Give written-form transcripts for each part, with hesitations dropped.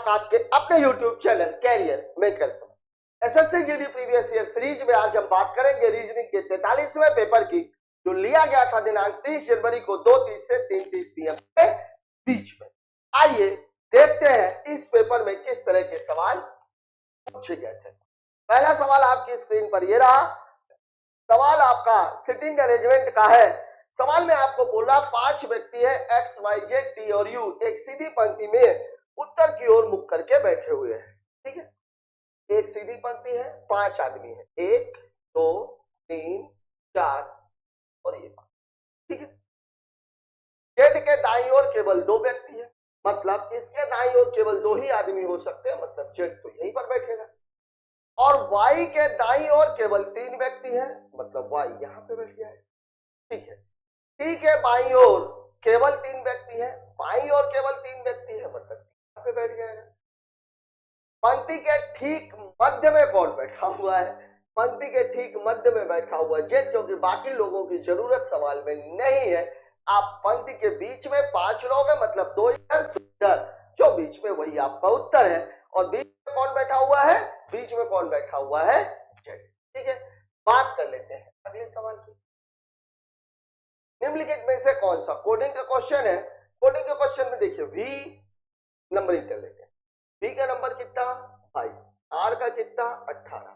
आप आपके अपने YouTube चैनल कैरियर मेकर से SSC GD previous year series में आज हम बात करेंगे रीजनिंग के 43वें पेपर की, जो लिया गया था दिनांक 30 जनवरी को 2:30 से 3:30 PM के बीच में। आइए देखते हैं इस पेपर में किस तरह के सवाल पूछे गए थे। पहला सवाल आपकी स्क्रीन पर ये रहा। सवाल आपका सिटिंग अरेंजमेंट का है। सवाल में आपको बोला 5 व्यक्ति है एक्स वाई जेड टी और यू एक सीधी पंक्ति में उत्तर की ओर मुख करके बैठे हुए हैं। ठीक है, एक सीधी पंक्ति है, 5 आदमी है, 1 2 3 4 और ये 5। ठीक है, जेड के दाईं ओर केवल 2 व्यक्ति है, मतलब इसके दाईं ओर केवल 2 ही आदमी हो सकते हैं, मतलब जेड तो यहीं पर बैठेगा। और वाई के दाईं ओर केवल 3 व्यक्ति है, मतलब वाई यहां पे बैठ गया है। ठीक है, टी के बाईं ओर केवल 3 व्यक्ति है, बाईं ओर केवल 3 व्यक्ति है, मतलब यहां पे बैठ गया है। पंक्ति के ठीक मध्य में कौन बैठा हुआ है? पंक्ति के ठीक मध्य में बैठा हुआ जेड, क्योंकि बाकी लोगों की जरूरत सवाल में नहीं है। आप पंक्ति के बीच में 5 लोग हैं, मतलब 2 इधर, जो बीच में वही आपका उत्तर है। और बीच में कौन बैठा हुआ है? बीच में कौन बैठा हुआ है? जेड। ठीक है, बात कर लेते हैं अगले सवाल की। निम्नलिखित में से कौन सा कोडिंग का क्वेश्चन है? कोडिंग के क्वेश्चन में देखिए वी नंबरिंग कर लेते हैं। वी का नंबर कितना? 22, आर का कितना? 18,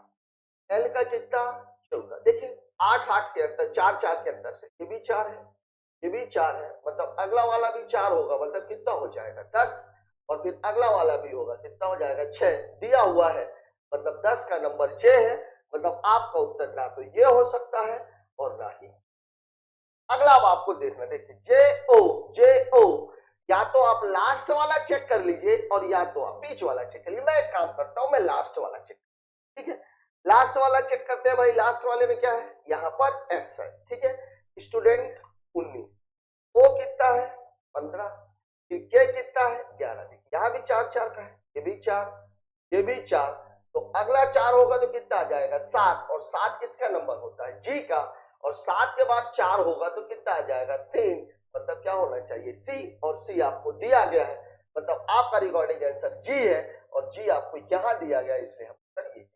एल का कितना? 14। देखिए 8 8 के अंतर, 4 4 के अंतर से ये भी 4 है, ये भी 4 है, मतलब अगला वाला भी 4 होगा, मतलब कितना हो जाएगा? 10। और फिर अगला वाला भी होगा, कितना हो जाएगा? 6 दिया हुआ है, मतलब 10 का नंबर जे है, मतलब आपका उत्तर ना तो ये हो सकता है और ना ही अगला। अब आपको देखना, देखिए जे ओ, या तो आप लास्ट वाला चेक कर लीजिए और या तो आप बीच वाला चेक कर लीजिए। मैं एक काम करता हूं, मैं लास्ट वाला चेक। ठीक है, लास्ट वाला चेक करते हैं भाई। लास्ट वाले में क्या है? यहाँ पर एस है। ठीक है, स्टूडेंट 19, ओ कितना है? 15, के कितना है? 11। यहाँ भी 4 4 का है, ये भी 4, ये भी 4, तो अगला 4 होगा तो कितना आ जाएगा? 7। और 7 किसका नंबर होता है? जी का। और 7 के बाद 4 होगा तो कितना आ जाएगा? 3, मतलब क्या होना चाहिए? सी। और सी आपको दिया गया है, मतलब आपका रिकॉर्डिंग आंसर जी है, और जी आपको यहां दिया गया है, इसलिए हम करिए।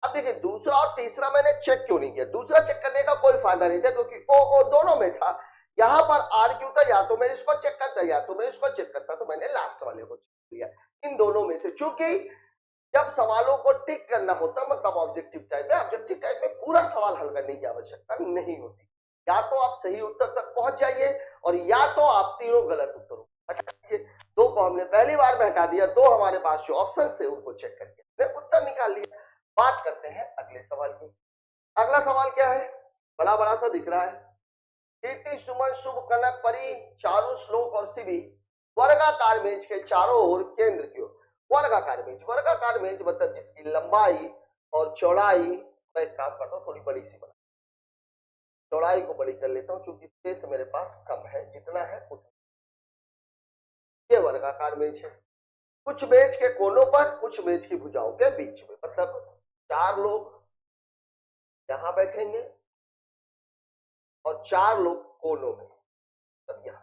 अब देखिए दूसरा और तीसरा मैंने चेक क्यों नहीं किया? दूसरा चेक करने का कोई फायदा नहीं था, क्योंकि ओ दोनों में था। यहां पर आर क्यू था, या तो मैं इसको चेक करता या तो मैं इसको चेक करता, तो मैंने लास्ट वाले को चेक किया। इन दोनों में से, चूंकि जब सवालों को टिक करना होता, मतलब ऑब्जेक्टिव टाइप में, ऑब्जेक्टिव टाइप में पूरा सवाल हल करने की आवश्यकता नहीं होती। या तो आप सही उत्तर तक पहुंच जाइए और या तो आप तीनों गलत उत्तरों हटा दीजिए। 2 को हमने पहली बार में हटा दिया, 2 हमारे पास जो ऑप्शन थे उनको चेक करके उत्तर निकाल लिया। बात करते हैं अगले सवाल की। अगला सवाल क्या है? बड़ा बड़ा सा दिख रहा है। कीर्ति सुमन शुभ कनक परी चारु श्लोक और शिवी वर्गाकार मेज के चारों ओर केंद्र की ओर। वर्गाकार मेज, वर्गाकार मेज मतलब जिसकी लंबाई और चौड़ाई, मैं एक काम करता हूँ थोड़ी बड़ी सी बना, चौड़ाई को बड़ी कर लेता हूँ क्योंकि स्पेस मेरे पास कम है, जितना है उतना। ये वर्गाकार मेज है। कुछ मेज के कोनों पर, कुछ मेज की भुजाओं के बीच में, मतलब 4 लोग यहां बैठेंगे और 4 लोग कोनों में, तब यहां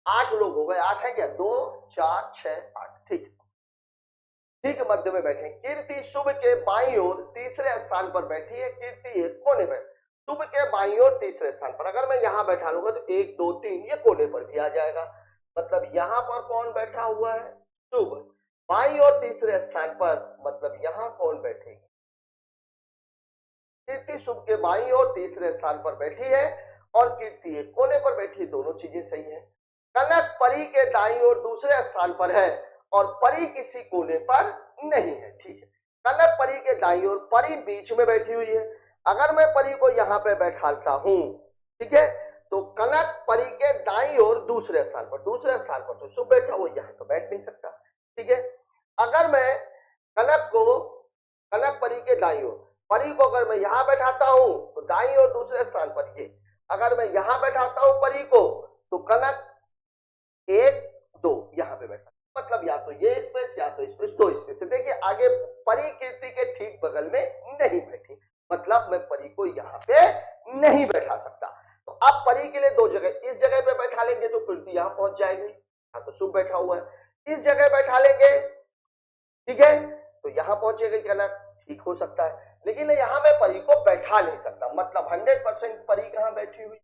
8 लोग हो गए। 8 है क्या? 2 4 6 8। ठीक, ठीक मध्य में बैठे। कीर्ति शुभ के बाईं ओर तीसरे स्थान पर बैठी है, कीर्ति एक कोने में। शुभ के बाईं ओर तीसरे स्थान पर, अगर मैं यहां बैठा लूंगा तो 1 2 3 ये कोने पर भी आ जाएगा, मतलब यहां पर कौन बैठा हुआ है? शुभ। बाईं ओर तीसरे स्थान पर, मतलब यहां कौन बैठेगी? कीर्ति शुभ के बाईं ओर तीसरे स्थान पर बैठी है और कीर्ति एक कोने पर बैठी, दोनों चीजें सही है। कनक परी के दाईं ओर दूसरे स्थान पर है और परी किसी कोने पर नहीं है। ठीक है, कनक परी के दाईं ओर, परी बीच में बैठी हुई है। अगर मैं परी को यहाँ पे बैठाता हूं, ठीक है, तो कनक परी के दाईं ओर दूसरे स्थान पर, दूसरे स्थान पर तो शुभ बैठा हुआ, यहाँ तो बैठ नहीं सकता। ठीक है, अगर मैं कनक परी के दाईं ओर, परी को अगर मैं यहां बैठाता हूं तो दाईं ओर दूसरे स्थान पर ये, अगर मैं यहां बैठाता हूं परी को तो कनक 1 2 यहां पे बैठा, मतलब या तो ये स्पेस या तो स्पेस, 2 स्पेस। देखिए आगे परी कीर्ति के ठीक बगल में नहीं बैठी, मतलब मैं परी को यहां पे नहीं बैठा सकता। तो आप परी के लिए दो जगह, इस जगह पे बैठा लेंगे तो कुर्ती यहां पहुंच जाएगी, यहाँ तो शुभ बैठा हुआ है, इस जगह बैठा लेंगे, ठीक है, तो यहां पहुंचेगा, कहना ठीक हो सकता है, लेकिन यहां मैं परी को बैठा नहीं सकता, मतलब 100% परी कहां बैठी हुई,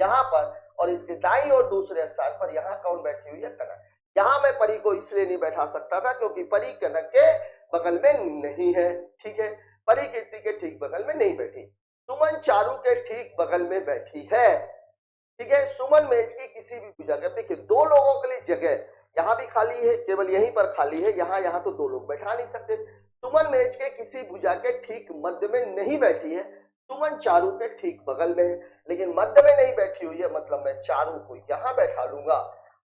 यहाँ पर, और इसके दाईं और दूसरे स्थान पर यहाँ कौन बैठी हुई है, कनक। यहाँ मैं परी को इसलिए नहीं बैठा सकता था क्योंकि परी कनक के बगल में नहीं है, ठीक है, परी कीर्ति के ठीक बगल में नहीं बैठी, सुमन चारू के ठीक बगल में बैठी है, ठीक है, सुमन मेज की किसी भी भुजा के, देखिए दो लोगों के लिए जगह यहाँ भी खाली है, केवल यहीं पर खाली है, यहाँ तो दो लोग बैठा नहीं सकते, सुमन मेज के किसी भुजा के ठीक मध्य में नहीं बैठी है, सुमन चारू के ठीक बगल में है, लेकिन मध्य में नहीं बैठी हुई है, मतलब मैं चारू को यहाँ बैठा लूंगा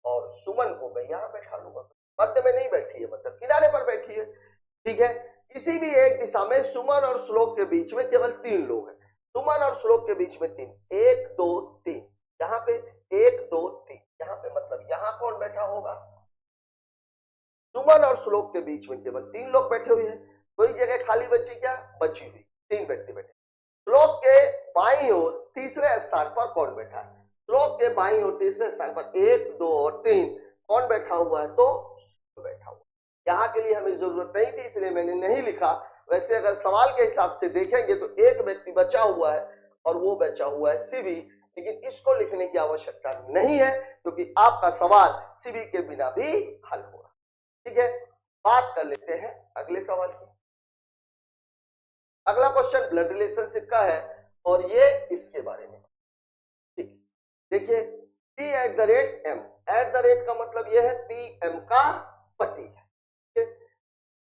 और सुमन को मैं यहाँ बैठा लूंगा, मध्य में नहीं बैठी है, मतलब किनारे पर बैठी है, ठीक है, किसी भी एक दिशा में सुमन और श्लोक के बीच में केवल 3 लोग हैं, सुमन और श्लोक के बीच में 3, 1 2 3, यहाँ पे 1 2 3, यहाँ पे मतलब यहाँ कौन बैठा होगा, सुमन और श्लोक के बीच में केवल 3 लोग बैठे हुए हैं, कोई जगह खाली बची क्या, बची हुई, 3 व्यक्ति बैठे, श्लोक के बाईं ओर तीसरे स्थान पर कौन बैठा है, श्लोक के बाईं ओर तीसरे स्थान पर 1 2 और 3 कौन बैठा हुआ है, तो बैठा हुआ, यहाँ के लिए हमें जरूरत नहीं थी इसलिए मैंने नहीं लिखा, वैसे अगर सवाल के हिसाब से देखेंगे तो एक व्यक्ति बचा हुआ है और वो बचा हुआ है शिवी, लेकिन इसको लिखने की आवश्यकता नहीं है क्योंकि आपका सवाल शिवी के बिना भी हल होगा, ठीक है। बात कर लेते हैं अगले सवाल की। अगला क्वेश्चन ब्लड रिलेशनशिप का है और ये इसके बारे में, ठीक, देखिए P@m, एट द रेट का मतलब यह है PM का पति है,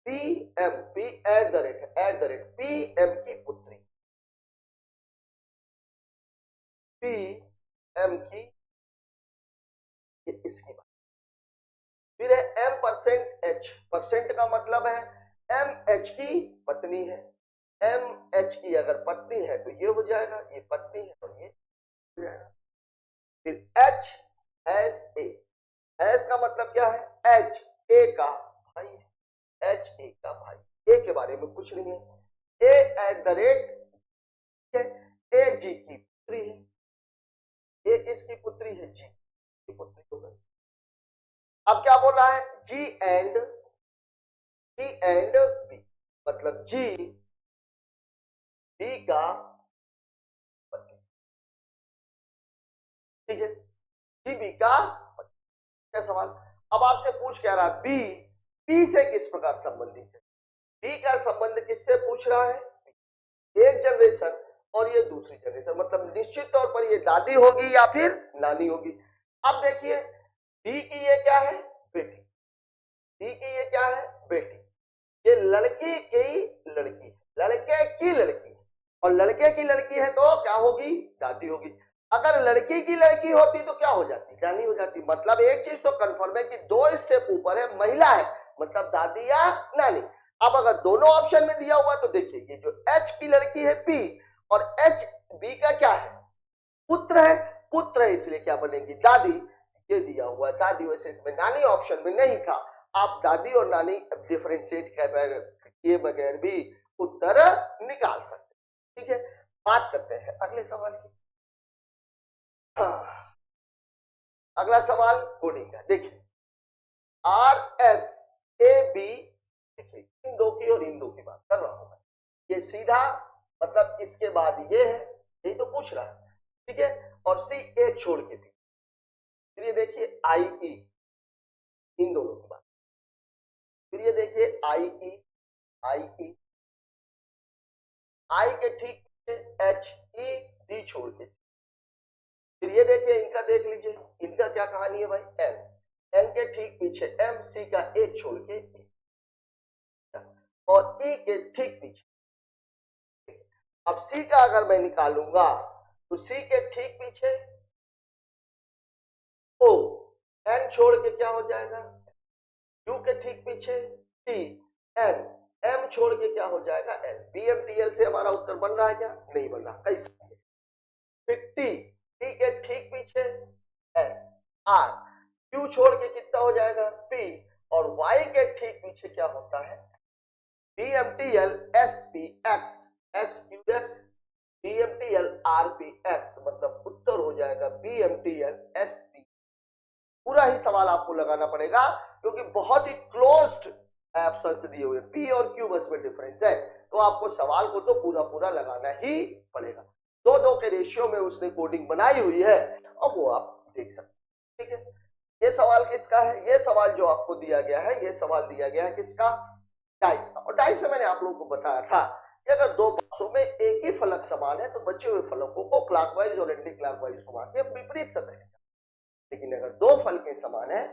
PM, P eight the rate PM की पुत्री, PM की, ये इसकी बात, फिर है M%H, परसेंट का मतलब है MH की पत्नी है, MH की अगर पत्नी है तो ये हो जाएगा, ये पत्नी है और ये हो जाएगा, फिर HSA, S का मतलब क्या है, HA का भाई है, HA का भाई, A के बारे में कुछ नहीं है, A@, AG की पुत्री है, A किसकी पुत्री है, G की पुत्री हो गई। अब क्या बोल रहा है, G एंड B, मतलब G B का पति, ठीक है, G B का पति, क्या सवाल, अब आपसे पूछ क्या रहा है, B से किस प्रकार संबंधित है, B का संबंध किससे पूछ रहा है, एक जनरेशन और ये दूसरी जनरेशन, मतलब निश्चित तौर पर ये दादी होगी या फिर नानी होगी। अब देखिए बी की ये क्या है, बेटी, बी की ये क्या है, बेटी, ये लड़की की लड़की, लड़के की लड़की, और लड़के की लड़की है तो क्या होगी, दादी होगी, अगर लड़की की लड़की होती तो क्या हो जाती, नानी हो जाती, मतलब एक चीज तो कंफर्म है कि 2 स्टेप ऊपर है, महिला है, मतलब दादी या नानी। अब अगर दोनों ऑप्शन में दिया हुआ तो देखिए ये जो H की लड़की है P और H B का क्या है, पुत्र है, पुत्र है इसलिए क्या बनेगी, दादी, ये दिया हुआ है दादी, वैसे इसमें नानी ऑप्शन में नहीं था, आप दादी और नानी डिफरेंशिएट किए बगैर भी उत्तर निकाल सकते, ठीक है। बात करते हैं अगले सवाल की। अगला सवाल कोडिंग का, देखिए RSAB, देखिए इन दो की और इन दो की बात कर रहा हूं मैं, ये सीधा मतलब इसके बाद ये है, यही तो पूछ रहा है, ठीक है, और C एक छोड़ के भी, फिर ये देखिए IE, इन दोनों की बात, फिर ये देखिए IE, I के ठीक HED छोड़ के, फिर ये देखिए इनका देख लीजिए, इनका क्या कहानी है भाई, N के ठीक पीछे M, C का एक छोड़ के E, और E के ठीक पीछे, अब C का अगर मैं निकालूंगा तो C के ठीक पीछे O, N छोड़ के क्या हो जाएगा, U के ठीक पीछे T, N, M छोड़ के क्या हो जाएगा L, BMTL से हमारा उत्तर बन रहा है क्या, नहीं बन रहा, कैसे, फिर T के ठीक पीछे S, R, Q छोड़ के कितना हो जाएगा P, और Y के ठीक पीछे क्या होता है BMTL, SPX, SQX, BMTL RPX, मतलब उत्तर हो जाएगा BMTL SP। पूरा ही सवाल आपको लगाना पड़ेगा क्योंकि बहुत ही क्लोज्ड ऑप्शंस दिए हुए, P और Q बस में डिफरेंस है, तो आपको सवाल को तो पूरा पूरा लगाना ही पड़ेगा। 2-2 के रेशियो में उसने कोडिंग बनाई हुई है और वो आप देख सकते हैं। ठीक है, ये सवाल किसका है? ये सवाल जो आपको दिया गया है, ये सवाल दिया गया है किसका? डाइस का। और डाइस में मैंने आप लोगों को बताया था कि अगर दो बॉक्सों में एक ही फलक समान है तो बचे हुए फलकों को क्लॉकवाइज और एंटी क्लॉकवाइज घुमा के विपरीत सतह, लेकिन अगर दो फलकें समान है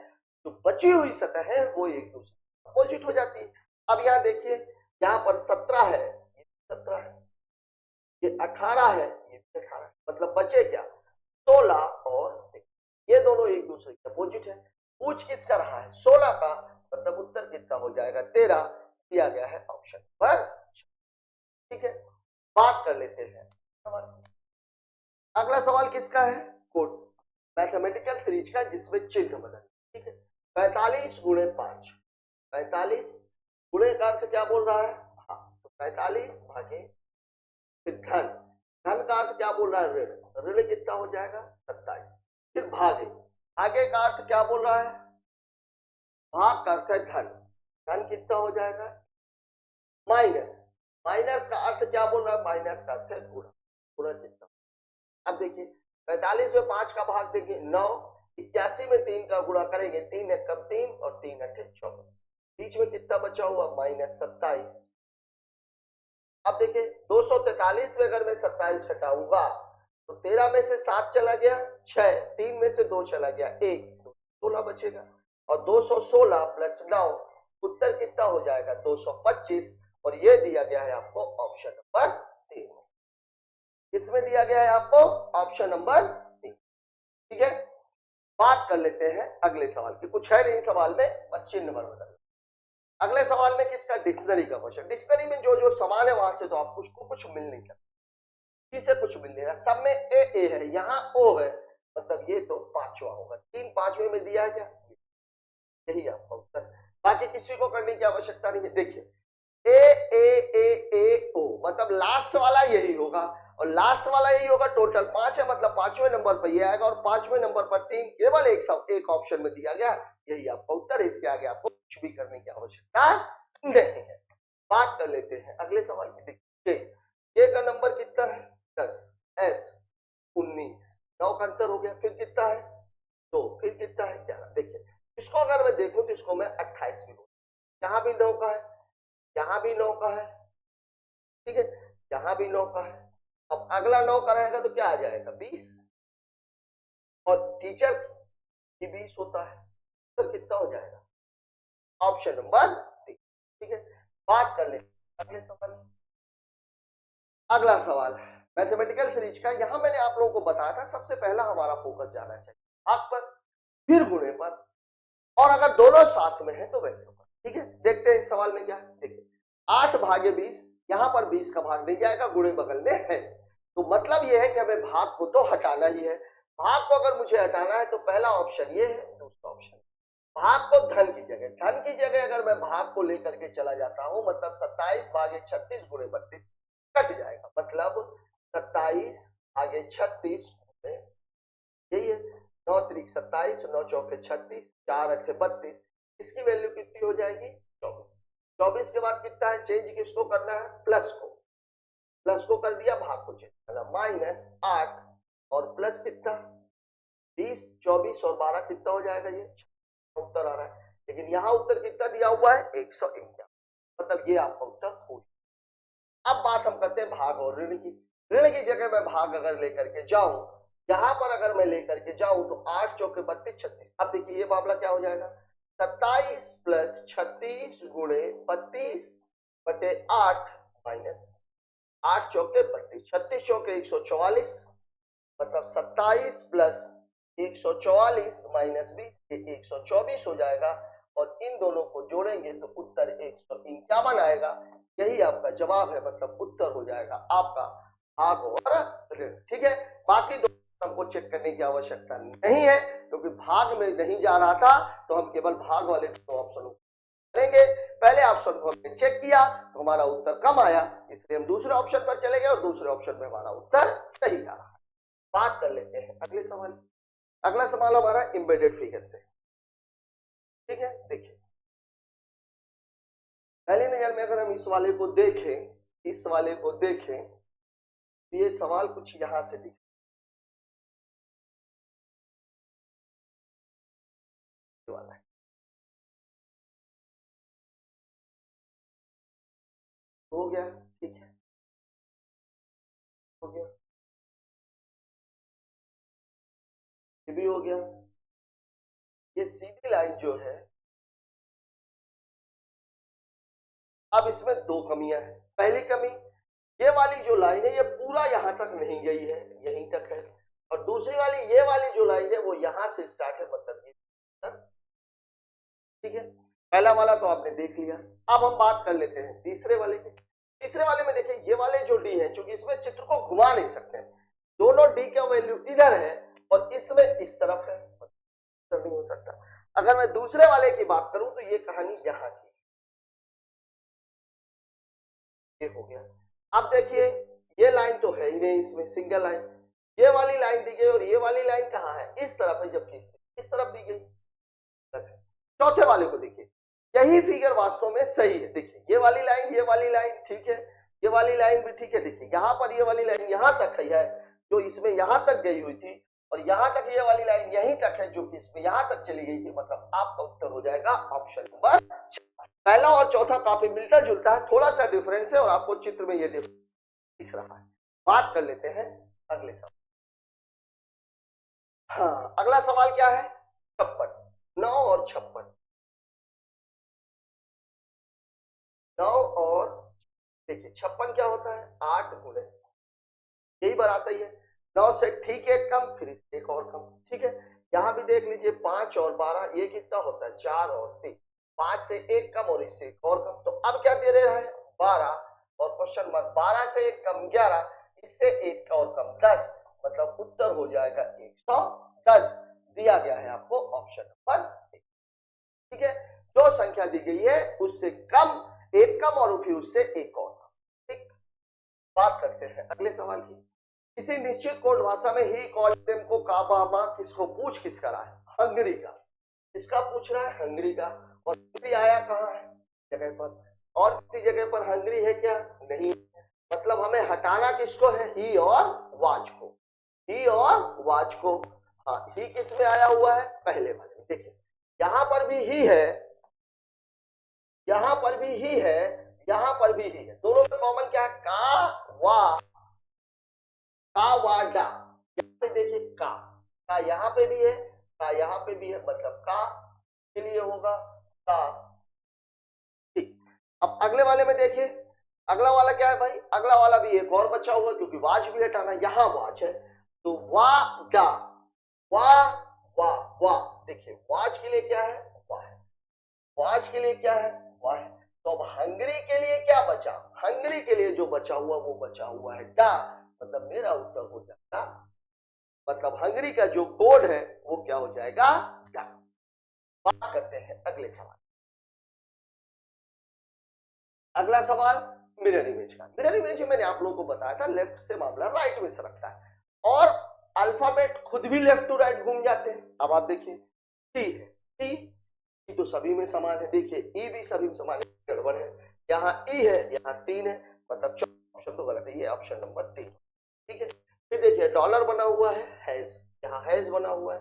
तो बची हुई सतह है वो एक दूसरे अपोजिट हो जाती है। अब यहाँ देखिए, यहाँ पर 17 है, ये 17 है, ये 18 है, ये 18 है, मतलब बचे क्या? 16 और ये दोनों एक दूसरे के अपोजिट है। पूछ किसका रहा है? 16 का, मतलब उत्तर कितना हो जाएगा? 13 दिया गया है ऑप्शन पर। ठीक है, बात कर लेते हैं सवाल। अगला सवाल किसका है? कोड मैथमेटिकल सीरीज का, जिसमें चिन्ह बदल। ठीक है, 45 गुणे 5, 45 गुणे का अर्थ क्या बोल रहा है? हाँ, तो 45 भागे फिर धन, धन का अर्थ क्या बोल रहा है? ऋण, ऋण कितना हो जाएगा? 27। फिर भागे, भागे का अर्थ क्या बोल रहा है? भाग का अर्थ है धन, धन कितना हो जाएगा? माइनस, माइनस का अर्थ क्या बोल रहा है? माइनस का अर्थ है गुणा, गुणा कितना? अब देखिए 45 में 5 का भाग देंगे 9, 81 में 3 का गुणा करेंगे, 3 एकम 3 और 3 अठे 24, बीच में कितना बचा हुआ? -27। अब देखिए 243 में अगर मैं 27 हटाऊंगा तो 13 में से 7 चला गया 6, 3 में से 2 चला गया 1, तो 16 बचेगा। और 216 प्लस 9, उत्तर कितना हो जाएगा? 225। और ये दिया गया है आपको ऑप्शन नंबर 3। इसमें दिया गया है आपको ऑप्शन नंबर 3। ठीक है, बात कर लेते हैं अगले सवाल की। कुछ है नहीं सवाल में, बस चिन्ह बदल। अगले सवाल में किसका? डिक्शनरी का क्वेश्चन। डिक्शनरी में जो जो समान है वहां से तो आपको कुछ मिल नहीं सकता, किसे कुछ मिल नहीं रहा। सब में ए है, यहाँ ओ है, मतलब ये तो पांचवा होगा। 3 पांचवे में दिया है क्या? यही आपका उत्तर। बाकी किसी को करने की आवश्यकता नहीं है। देखिए ए ओ, मतलब लास्ट वाला यही होगा और लास्ट वाला यही होगा। टोटल 5 है, मतलब 5वें नंबर पर ये आएगा और 5वें नंबर पर 3 केवल एक ऑप्शन में दिया गया, यही आपका उत्तर है। इसके आगे आपको कुछ भी करने की आवश्यकता नहीं है। बात कर लेते हैं अगले सवाल की। देखिए ए का नंबर कितना है? 10, एस 19, 9 का अंतर हो गया, फिर कितना है? 2, फिर कितना है? 11। देखिए इसको अगर मैं देखूं तो इसको मैं 28 भी बोलूं, यहाँ भी 9 का है, यहाँ भी 9 का है, ठीक है, यहाँ भी 9 का है। अब अगला 9 का रहेगा तो क्या आ जाएगा? 20, और टीचर की 20 होता है तो कितना हो जाएगा? Option number 3। ठीक है, बात कर लेते अगले सवाल। अगला सवाल मैथमेटिकल सीरीज का। यहां मैंने आप लोगों को बताया था सबसे पहला हमारा फोकस जाना चाहिए भाग पर, फिर गुणे पर, और अगर दोनों साथ में है तो वैल्यू पर। ठीक है, देखते हैं इस सवाल में क्या है। देखिए 8 भागे 20, यहां पर 20 का भाग नहीं जाएगा, गुणे बगल में है, तो मतलब यह है कि हमें भाग को तो हटाना ही है। भाग को अगर मुझे हटाना है तो पहला ऑप्शन ये है, दूसरा ऑप्शन भाग को धन की जगह, धन की जगह अगर मैं भाग को लेकर के चला जाता हूं, मतलब 27 भागे 36 गुणे 32 कट जाएगा, मतलब 27 भागे 36 गुणे, यही है 9 त्रिक 27, 9 चौके 36, 4 अठे 32, इसकी वैल्यू कितनी हो जाएगी? 24। 24 के बाद कितना है? चेंज किसको करना है? प्लस को, प्लस को कर दिया, भाग को चेंज करना, -8 और प्लस कितना? 20, 24 और 12 कितना हो जाएगा? ये उत्तर आ रहा है, लेकिन यहाँ उत्तर कितना दिया हुआ है? 151, मतलब ये आपका उत्तर हो। अब बात हम करते हैं भाग और ऋण की। ऋण की जगह मैं भाग अगर लेकर के जाऊं, यहां पर अगर मैं लेकर के जाऊं तो 8 चौके 32 36। अब देखिए ये मामला क्या हो जाएगा? 27 प्लस 36 गुणे 32 बटे 8 माइनस 8 चौके 32, 36 चौके 144, मतलब 27 प्लस 144 माइनस 20, ये 124 हो जाएगा, और इन दोनों को जोड़ेंगे तो उत्तर 151 आएगा। यही आपका जवाब है, मतलब उत्तर हो जाएगा आपका भाग और ऋण। ठीक है, बाकी दो हमको चेक करने की आवश्यकता नहीं है क्योंकि भाग में नहीं जा रहा था, तो हम केवल भाग वाले दो ऑप्शन करेंगे। पहले ऑप्शन को हमने चेक किया तो हमारा उत्तर कम आया, इसलिए हम दूसरे ऑप्शन पर चले गए और दूसरे ऑप्शन में हमारा उत्तर सही आ रहा है। बात कर लेते हैं अगले सवाल। अगला सवाल हमारा एम्बेडेड फिगर से, ठीक है। देखिए पहली नजर में अगर हम इस वाले को देखें, इस वाले को देखें तो ये सवाल कुछ यहां से दिखे वाला है, हो गया, ठीक है, हो गया, ये भी हो गया। ये सीधी लाइन जो है, अब इसमें दो कमियां हैं। पहली कमी, ये वाली जो लाइन है ये पूरा यहां तक नहीं गई है, यहीं तक है, और दूसरी वाली ये वाली जो लाइन है वो यहां से स्टार्ट है, मतलब ये, ठीक है। पहला वाला तो आपने देख लिया। अब हम बात कर लेते हैं तीसरे वाले की। तीसरे वाले में देखिए ये वाले जो डी है, चूंकि इसमें चित्र को घुमा नहीं सकते, दोनों डी का वैल्यू इधर है और इसमें इस तरफ है, नहीं हो सकता। अगर मैं दूसरे वाले की बात करूं तो ये कहानी यहां की, ये हो गया। अब देखिए ये लाइन तो है ही नहीं इसमें, सिंगल लाइन, ये वाली लाइन दी गई और ये वाली लाइन कहां है, इस तरफ है, जबकि इस तरफ दी गई। चौथे वाले को देखिए, यही फिगर वास्तव में सही है। देखिए ये वाली लाइन ठीक है, ये वाली लाइन भी ठीक है। देखिए यहाँ पर ये वाली लाइन यहां तक है जो इसमें यहां तक गई हुई थी, और यहां तक ये वाली लाइन यहीं तक है जो कि इसमें यहां तक चली गई थी। मतलब आपका उत्तर हो जाएगा ऑप्शन नंबर। पहला और चौथा काफी मिलता जुलता है, थोड़ा सा डिफरेंस है और आपको चित्र में ये दिख रहा है। बात कर लेते हैं अगले सवाल। हाँ, अगला सवाल क्या है, 56, 9 और 56, 9 और देखिए 56 क्या होता है, 8 गुणे, यही बार आता ही है। 9 से ठीक एक कम, फिर इससे एक और कम, ठीक है। यहां भी देख लीजिए 5 और 12, ये कितना होता है, 4 और 3, 5 से एक कम और इससे एक और कम। तो अब क्या दे रहा है, 12, और क्वेश्चन मार्क, 12 से एक कम 11, इससे एक और कम 10, मतलब उत्तर हो जाएगा 110, दिया गया है आपको ऑप्शन नंबर, ठीक है। जो संख्या दी गई है उससे कम, एक कम और फिर उससे एक और कम, ठीक। बात करते हैं अगले सवाल की। किसी निश्चित कोड भाषा में ही कॉलम को काबामा किसको पूछ किसका रहा है, हंगरी का, किसका पूछ रहा है, हंगरी का। और हंगरी आया कहाँ है, जगह पर, और किसी जगह पर हंगरी है क्या, नहीं। मतलब हमें हटाना किसको है, ही और वाच को, ही और वाच को। हाँ, ही किस में आया हुआ है, पहले वाले में। देखिए यहां पर भी ही है, यहां पर भी ही है, यहां पर भी ही है, दोनों में कॉमन क्या है, का वा डा। यहाँ पे देखिए का यहाँ पे भी है, का यहाँ पे भी है, मतलब का के लिए होगा का, ठीक। अब अगले वाले में देखिए, अगला वाला क्या है भाई, अगला वाला भी एक और बचा हुआ, क्योंकि वाच भी हटाना, यहाँ वाच है, तो वा डा, वा वा वा। देखिए वाच के लिए क्या है, वाह है, वाच के लिए क्या है, वाह है। तो अब हंगरी के लिए क्या बचा, हंगरी के लिए जो बचा हुआ वो बचा हुआ है डा, मतलब मेरा उत्तर हो जाएगा, मतलब हंगरी का जो कोड है वो क्या हो जाएगा, डा। बात करते हैं अगले सवाल। अगला सवाल मिरर इमेज का। मिरर इमेज में मैंने आप लोगों को बताया था लेफ्ट से मामला राइट में सरकता है, और अल्फाबेट खुद भी लेफ्ट टू राइट घूम जाते हैं। अब आप देखिए टी है, टी तो सभी में समान है, देखिए ई भी सभी में समान है, गड़बड़ है, यहाँ ई है, यहाँ 3 है, मतलब ऑप्शन तो गलत है, ये ऑप्शन नंबर 3, ठीक है। फिर देखिए डॉलर बना हुआ है, हैज, यहाँ हैज बना हुआ है,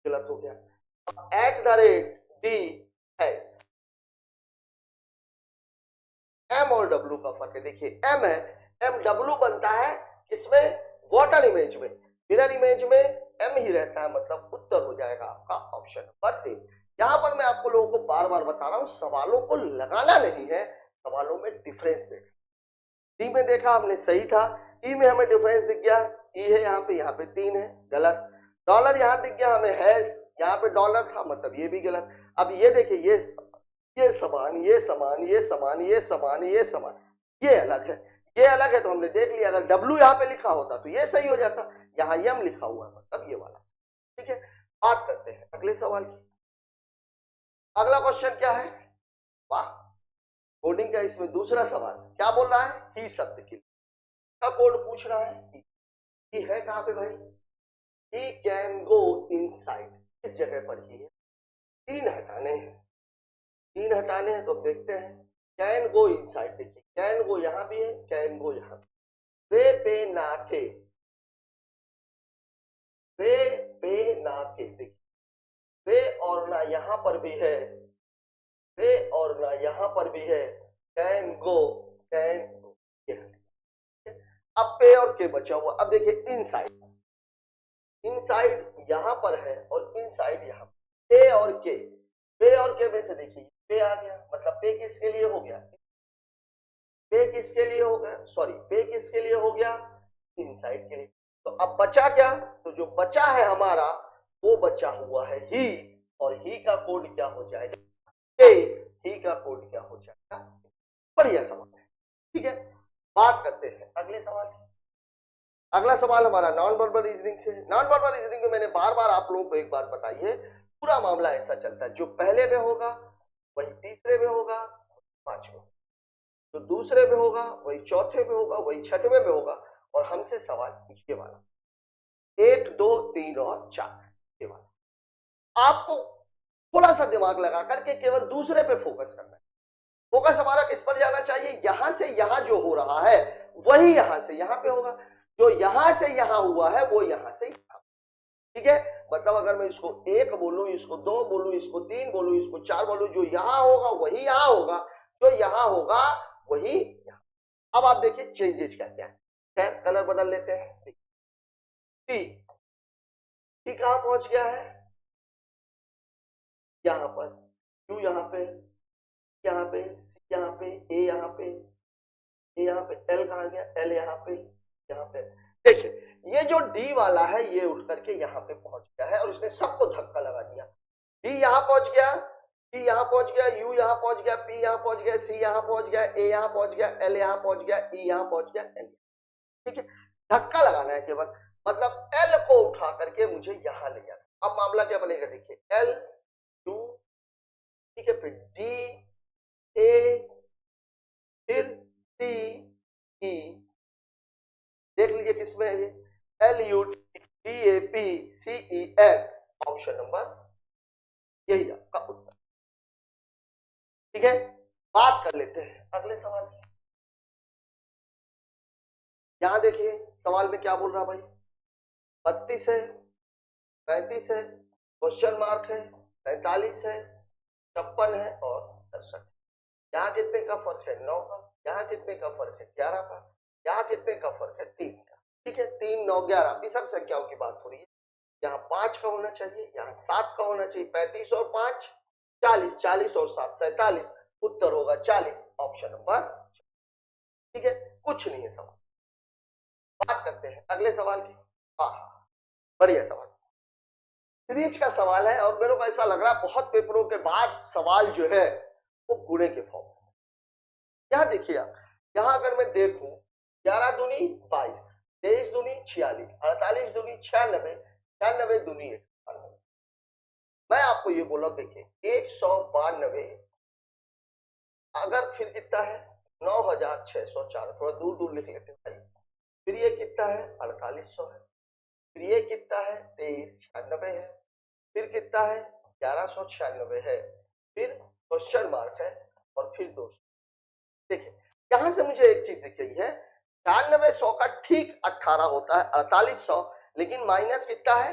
गलत हो गया। At the rate D has, M और डब्ल्यू का फर्क है। देखिए एम है, एम डब्ल्यू बनता है किसमें, वाटर इमेज में, मिरर इमेज में एम ही रहता है, मतलब उत्तर हो जाएगा आपका ऑप्शन नंबर 3। यहां पर मैं आपको लोगों को बार बार बता रहा हूं, सवालों को लगाना नहीं है, सवालों में डिफरेंस देखा। डी में देखा हमने सही था, ई में हमें डिफरेंस दिख गया, ई है यहाँ पे 3 है, गलत। डॉलर यहाँ दिख गया हमें हैज, यहाँ पे डॉलर था, मतलब ये भी गलत। अब ये देखिए ये समान, ये समान, ये समान, ये समान, ये समान, ये अलग है, ये अलग है, तो हमने देख लिया। अगर डब्ल्यू यहाँ पे लिखा होता तो ये सही हो जाता, यहाँ यम लिखा हुआ है, मतलब ये वाला, ठीक है। बात करते हैं अगले सवाल की। अगला क्वेश्चन क्या है, वाह, कोडिंग का इसमें दूसरा सवाल क्या बोल रहा है, ही शब्द के लिए का कोड पूछ रहा है। ही है कहां पे भाई, ही कैन गो इनसाइड, इस जगह पर ही है। तीन हटाने हैं, तीन हटाने हैं तो देखते हैं। कैन गो इनसाइड, देखिए कैन गो यहां भी है, कैन गो यहां पे। रे पे ना के, रे पे ना के, देखिए रे और ना यहां पर भी है, रे और ना यहां पर भी है। कैन गो, कैन गो, अब पे और के बचा हुआ। अब देखिए इनसाइड, इनसाइड यहां पर है और इनसाइड यहां पे। पे और के, पे और के में से देखिए पे आ गया, मतलब पे किसके लिए हो गया, पे किसके लिए हो गया, सॉरी पे किसके लिए हो गया, इनसाइड के लिए। तो अब बचा क्या, तो जो बचा है हमारा वो बचा हुआ है ही, और ही का कोड क्या हो जाएगा, के, ही का कोड क्या हो जाएगा। बढ़िया सवाल है, ठीक है। बात करते हैं अगले सवाल की। अगला सवाल हमारा नॉन वर्बल रीजनिंग से। नॉन वर्बल रीजनिंग में मैंने बार बार आप लोगों को एक बात बताई है, पूरा मामला ऐसा चलता है, जो पहले में होगा वही तीसरे में होगा, पांचवें, जो दूसरे में होगा वही चौथे में होगा, वही छठवें में होगा। और हमसे सवाल ये वाला 1 2 3 और 4, ये वाला आपको थोड़ा सा दिमाग लगा करके केवल दूसरे पे फोकस करना है। फोकस हमारा किस पर जाना चाहिए, यहां से यहां जो हो रहा है वही यहां से यहां पे होगा, जो यहां से यहां हुआ है वो यहां से यहां, ठीक है। मतलब अगर मैं इसको 1 बोलूं, इसको 2 बोलूं, इसको 3 बोलूं, इसको 4 बोलूं, जो यहां होगा वही यहां होगा, जो यहां होगा वही यहां। अब आप देखिए चेंजेस क्या क्या है, खैर कलर बदल लेते हैं। टी, टी कहां पहुंच गया है, यहां पर, यू यहां पे, यहां पे, सी यहां पे, ए यहां पे, ए यहां पे, एल कहां गया, एल यहां पे, यहां पे। देखिए ये जो डी वाला है ये उठ करके यहां पे पहुंच गया है और इसने सबको धक्का लगा दिया। डी यहां पहुंच गया, टी यहां पहुंच गया, यू यहां पहुंच गया, पी यहां पहुंच गया, सी यहां पहुंच गया, ए यहां पहुंच गया, एल यहां पहुंच गया, ई यहां पहुंच गया, एल, ठीक है। धक्का लगाना है केवल, मतलब एल को उठा करके मुझे यहां ले जाना। अब मामला क्या बनेगा, देखिए एल, यू, ठीक है, फिर डी, ए, फिर सी, ई, देख लीजिए किसमें है ये, L U D A P C E N, option number यही आपका उत्तर, ठीक है। बात कर लेते हैं अगले सवाल की। यहां देखिए सवाल में क्या बोल रहा भाई, 32 है, 35 है, क्वेश्चन मार्क है, 47 है, 56 है और 67। यहाँ कितने का फर्क है, 9 का। यहाँ कितने का फर्क है, 11 का। यहाँ कितने का फर्क है, 3 का, ठीक है। 3 9 11 विषम संख्याओं की बात हो रही है। यहाँ 5 का होना चाहिए, यहाँ 7 का होना चाहिए। 35 और 5 40, 40 और 7 47, उत्तर होगा 40, ऑप्शन नंबर, ठीक है। कुछ नहीं है सवाल। बात करते हैं अगले सवाल की। हाँ, बढ़िया सवाल, सीरीज का सवाल है और मेरे को ऐसा लग रहा है बहुत पेपरों के बाद सवाल जो है वो गुणे के फॉर्म में। यहां देखिए आप, यहां अगर मैं देखूं 11 दूनी 22, 23 दूनी 46, 48 दूनी 96, 96 दूनी 192। मैं आपको ये बोला, देखिए 192 अगर फिर कितना है 9604, थोड़ा दूर दूर लिख लेते हैं भाई। फिर ये कितना है 4800 है, फिर ये कितना है 2396 है, फिर कितना है 1196 है, फिर क्वेश्चन मार्क है और फिर 200। देखिए यहां से मुझे एक चीज दिख रही है, 9600 का ठीक 18 होता है 4800, लेकिन माइनस कितना है,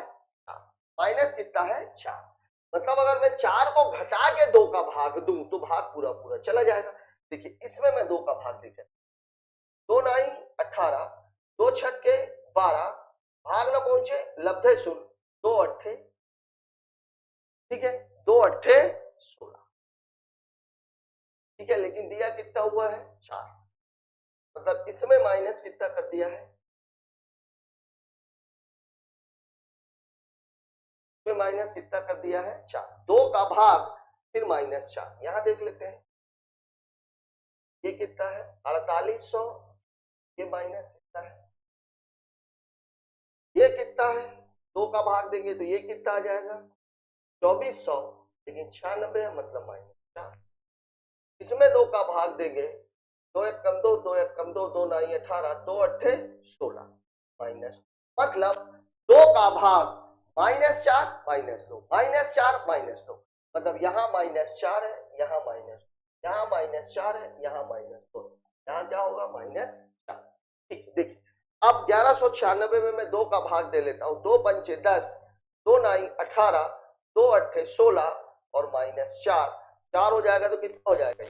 माइनस कितना है 4। मतलब अगर मैं 4 को घटा के 2 का भाग दूं तो भाग पूरा पूरा चला जाएगा। देखिए इसमें मैं 2 का भाग देखे, 2 9 18, 2 छक्के 12, भाग न पहुंचे लब्धे शून्य, 2 अट्ठे, ठीक है, 2 अट्ठे 16, ठीक है। लेकिन दिया कितना हुआ है 4, मतलब इसमें माइनस कितना कर दिया है, इसमें माइनस कितना कर दिया है 4, 2 का भाग फिर माइनस 4। यहां देख लेते हैं ये कितना है 4800, ये माइनस कितना है, ये कितना है, 2 का भाग देंगे तो ये कितना आ जाएगा 2400, लेकिन 96 मतलब माइनस 4। इसमें 2 का भाग देंगे, 2 एक कम 2, 2 एक कम 2, 2 9 18, 2 अट्ठे 16 माइनस, मतलब 2 का भाग -4 -2 -4 -2, मतलब यहाँ -4 है, यहाँ -2, यहाँ -4 है, यहाँ -2, यहाँ क्या होगा -4। ठीक है, देखिए अब 1196 में मैं 2 का भाग दे लेता हूँ, 2 पंचे 10, 2 9 18, 2 अट्ठे 16 और -4, 4 हो जाएगा तो कितना हो जाएगा,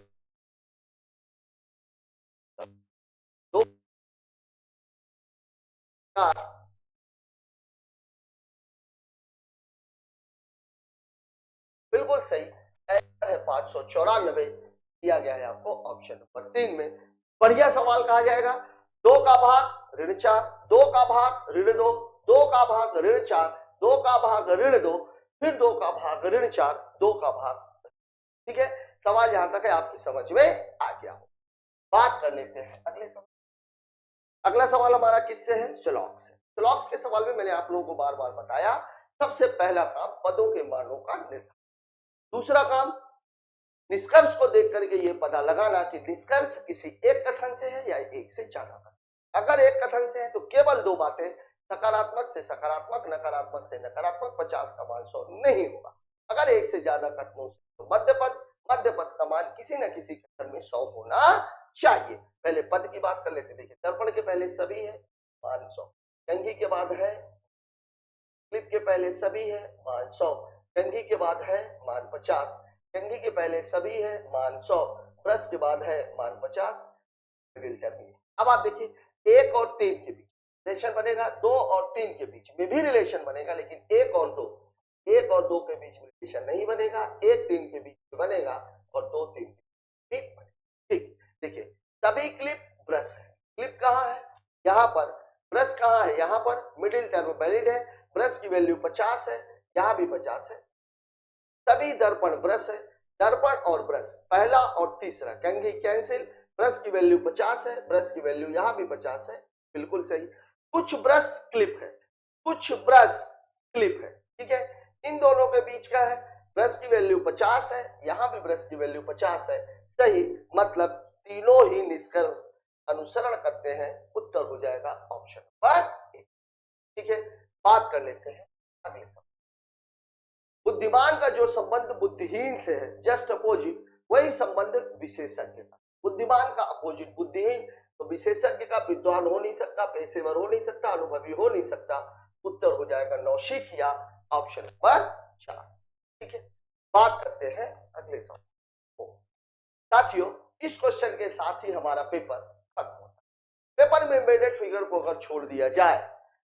2 4, बिल्कुल सही आंसर है 594, दिया गया है आपको ऑप्शन नंबर 3 में। बढ़िया सवाल कहा जाएगा। 2 का भाग ऋण 4, 2 का भाग ऋण 2, 2 का भाग ऋण 4, 2 का भाग ऋण 2, फिर 2 का भाग ऋण 4, 2 का भाग, ठीक है। सवाल जहां तक है आपकी समझ में आ गया हो। बात कर लेते हैं अगले सवाल। अगला सवाल हमारा किससे है, स्लॉग से। स्लॉग्स के सवाल में मैंने आप लोगों को बार बार बताया, सबसे पहला काम पदों के मानों का निर्धारण, दूसरा काम निष्कर्ष को देख करके ये पता लगाना कि निष्कर्ष किसी एक कथन से है या एक से ज्यादा कथन। अगर एक कथन से है तो केवल 2 बातें, सकारात्मक से सकारात्मक, नकारात्मक से नकारात्मक, 50 का मान 100 नहीं होगा। अगर एक से ज्यादा कथनों से तो मध्य पद, मध्य पद का मान किसी न किसी कथन में 100 होना चाहिए। पहले पद की बात कर लेते, देखिए दर्पण के पहले सभी है, मान 100, कंघी के बाद है, क्लिप के पहले सभी है, मान 100, कंघी के बाद है, मान 50, कंघी के पहले सभी है, मान 100, ब्रश के बाद है, मान 50, करनी है। अब आप देखिए 1 और 3 के बीच रिलेशन बनेगा, 2 और 3 के बीच में भी रिलेशन बनेगा, लेकिन 1 और 2, 1 और 2 के बीच में रिलेशन नहीं बनेगा, 1 3 के बीच में बनेगा और 2 3 के बीच में। ठीक, देखिए सभी क्लिप ब्रश है, क्लिप कहाँ है, यहाँ पर, ब्रश कहाँ है, यहाँ पर, मिडिल टर्म वैलिड है, ब्रश की वैल्यू 50 है, यहाँ भी 50 है, सभी दर्पण ब्रश है, दर्पण और ब्रश पहला और तीसरा, कंघी कैंसिल, ब्रश की वैल्यू 50 है, ब्रश की वैल्यू यहाँ भी 50 है, बिल्कुल सही। कुछ ब्रश क्लिप है, कुछ ब्रश क्लिप है, ठीक है, इन दोनों के बीच का है, ब्रश की वैल्यू 50 है, यहाँ भी ब्रश की वैल्यू 50 है, सही, मतलब तीनों ही निष्कर्ष अनुसरण करते हैं, उत्तर हो जाएगा ऑप्शन नंबर 1। ठीक है, बात कर लेते हैं अगले सवाल। बुद्धिमान का जो संबंध बुद्धिहीन से है, जस्ट अपोजिट, वही संबंध विशेषज्ञ का। बुद्धिमान का अपोजिट बुद्धिहीन, तो विशेषज्ञ का विद्वान हो नहीं सकता, पेशेवर हो नहीं सकता, अनुभवी हो नहीं सकता, उत्तर हो जाएगा नौसिखिया, ऑप्शन नंबर 4। ठीक है, बात करते हैं अगले सवाल। साथियों, इस क्वेश्चन के साथ ही हमारा पेपर खत्म होता है। पेपर में एम्बेडेड फिगर को अगर छोड़ दिया जाए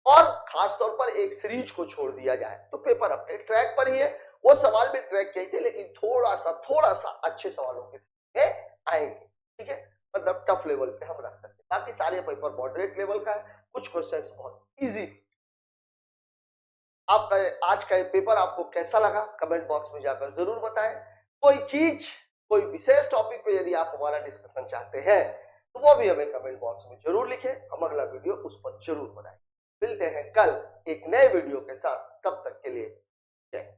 और खासतौर पर एक सीरीज को छोड़ दिया जाए तो पेपर अपने ट्रैक पर ही है। वो सवाल भी ट्रैक के थे, लेकिन थोड़ा सा अच्छे सवालों के साथ आएंगे, ठीक है, मतलब टफ लेवल पे हम रख सकते हैं। बाकी सारे पेपर मॉडरेट लेवल का है, कुछ क्वेश्चंस बहुत इजी। आपका आज का ये पेपर आपको कैसा लगा कमेंट बॉक्स में जाकर जरूर बताएं। कोई चीज, कोई विशेष टॉपिक पे यदि आप हमारा डिस्कशन चाहते हैं तो वो भी हमें कमेंट बॉक्स में जरूर लिखें, हम अगला वीडियो उस पर जरूर बनाएं। मिलते हैं कल एक नए वीडियो के साथ, तब तक के लिए जय हिंद।